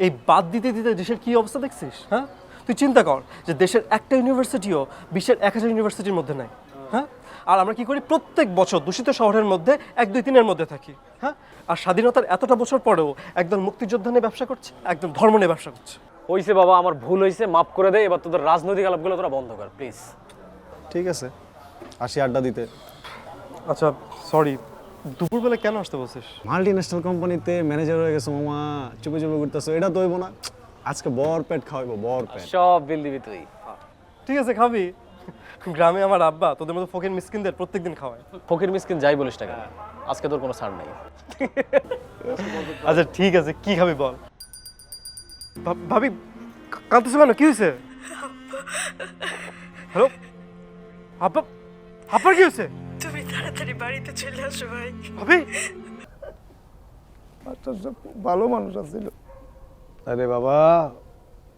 এই বাদ দিতে দিতে দেশের কি অবস্থা দেখছিস? হ্যাঁ, তুই চিন্তা কর যে দেশের একটা ইউনিভার্সিটিও বিশ্বের 1000 ইউনিভার্সিটির মধ্যে নাই। হ্যাঁ, আর আমরা কি করি প্রত্যেক বছর দূষিত শহরের মধ্যে 1, 2, 3-এর মধ্যে থাকি। হ্যাঁ, আর স্বাধীনতার এতটা বছর পরেও একদল মুক্তিযোদ্ধা নিয়ে ব্যবসা করছে, একদম ধর্ম নিয়ে ব্যবসা করছে। হইছে বাবা, আমার ভুল হয়েছে, মাফ করে দে। এবার তোদের রাজনৈতিক আলাপগুলো তোরা বন্ধ কর প্লিজ। ঠিক আছে, আসি আড্ডা দিতে। আচ্ছা সরি, দুপুরবেলা কেন আসতে বলছিস? মাল্টি ন্যাশনাল কোম্পানিতে ম্যানেজার হয়ে গেছো মামা, চুপে চুপে ঘুরতেছো, এটা তো হইব না। আজকে বর পেট খাওয়াইবো, বর পেট। সব বিল দিবি তুই। ঠিক আছে, খাবি। গ্রামে আমার আব্বা তোদের মতো ফকির মিসকিনদের প্রত্যেকদিন খাওয়ায়। ফকির মিসকিন যাই বলিস টাকা, আজকে তোর কোনো ছাড় নাই। আচ্ছা ঠিক আছে, কি খাবি বল। ভাবি কাঁদতেছো কেন, কি হয়েছে? হ্যালো আব্বা, আব্বার কি হয়েছে? তুমি তাড়াতাড়ি বাড়িতে চলে আসো ভাই। ভাবি মাস্টারটা খুব ভালো মানুষ আছিল। আরে বাবা,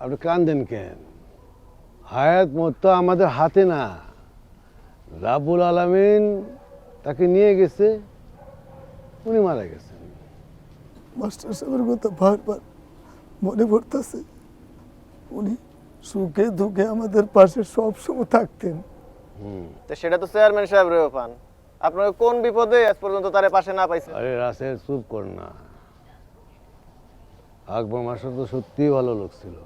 আপনি কান্দেন কেন? হায়াত মত তো আমাদের হাতে না। রাব্বুল আলামিন তাকে নিয়ে গেছে, উনি মারা গেছেন। মাস্টার সাহেবের কথা বারবার মনে পড়তেছে। উনি সুখে দুঃখে আমাদের পাশে সব সময় থাকতেন। তো সেটা তো চেয়ারম্যান সাহেব রেও পান। আপনাকে কোন বিপদে আজ পর্যন্ত তারে পাশে না পাইছেন? আরে রাসেল, চুপ কর না। আকবর মাস্টার তো সত্যিই ভালো লোক ছিল।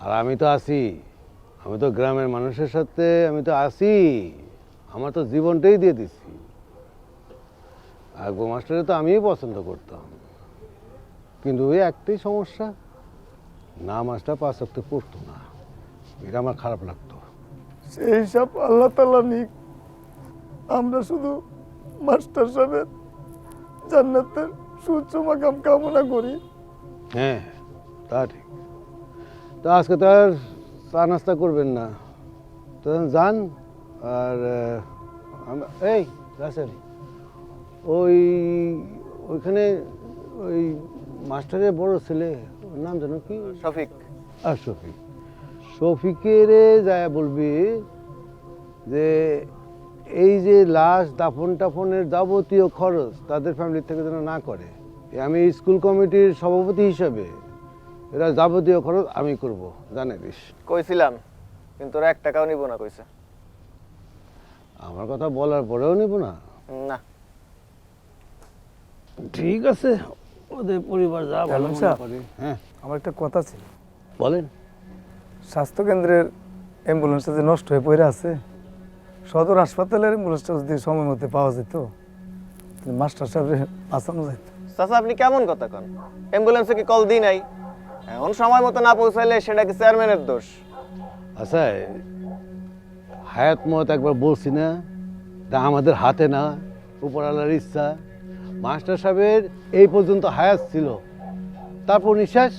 আর আমি তো আছি, আমি তো গ্রামের মানুষের সাথে আমি তো আছি, আমার তো জীবনটাই দিয়ে দিছি। আকবর মাস্টারে তো আমিই পছন্দ করতাম, কিন্তু ওই একটাই সমস্যা, নামাজটা 5 ওয়াক্ত পড়তো না, এটা আমার খারাপ লাগতো। সেই হিসাব আল্লাহ তাআলা নিক। আমরা শুধু মাস্টার সাহেবের জান্নাতের সুউচ্চ মাকাম কামনা করি। হ্যাঁ, তা ঠিক। তো আজকে তো আর চা নাস্তা করবেন না, তো যান। আর এই রাসেল, ওইখানে ওই মাস্টারের বড় ছেলে, ওর নাম জানো কি? শফিক। আর শফিক, শফিকের যায় বলবি যে এই যে লাশ দাফন টাফনের যাবতীয় খরচ তাদের ফ্যামিলি থেকে যেন না করে। আমি স্কুল কমিটির সভাপতি হিসাবে এরা যাবতীয় খরচ আমি করব, জানিস। কইছিলাম, কিন্তু ওরা 1 টাকাও নিব না কইছে। আমার কথা বলার পরেও নিব না? না। ঠিক আছে, ওদের পরিবার যা ভালো মনে করে। হ্যাঁ আমার একটা কথা ছিল। বলেন। স্বাস্থ্যকেন্দ্রের অ্যাম্বুলেন্সটা যে নষ্ট হয়ে পড়ে আছে, সদর হাসপাতালের অ্যাম্বুলেন্সটা যদি সময় মতো পাওয়া যেত, মাস্টার সাহেবের বাঁচানো যেত। চাচা, আপনি কেমন কথা কন? অ্যাম্বুলেন্সে কি কল দিই নাই? এখন সময় মতো না পৌঁছাইলে সেটা কি চেয়ারম্যানের দোষ? আচ্ছা, হায়াত মত একবার বলছি না, তা আমাদের হাতে না, উপরওয়ালার ইচ্ছা। মাস্টার সাহেবের এই পর্যন্ত হায়াত ছিল, তারপর নিঃশ্বাস।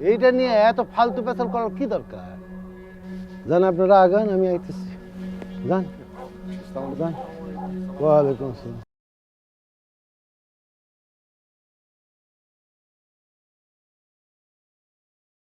এইটা নিয়ে এত ফালতু পেছাল করার কি দরকার? যান আপনারা আগান, আমি আইতেছি। যান। ওয়ালাইকুম আসসালাম।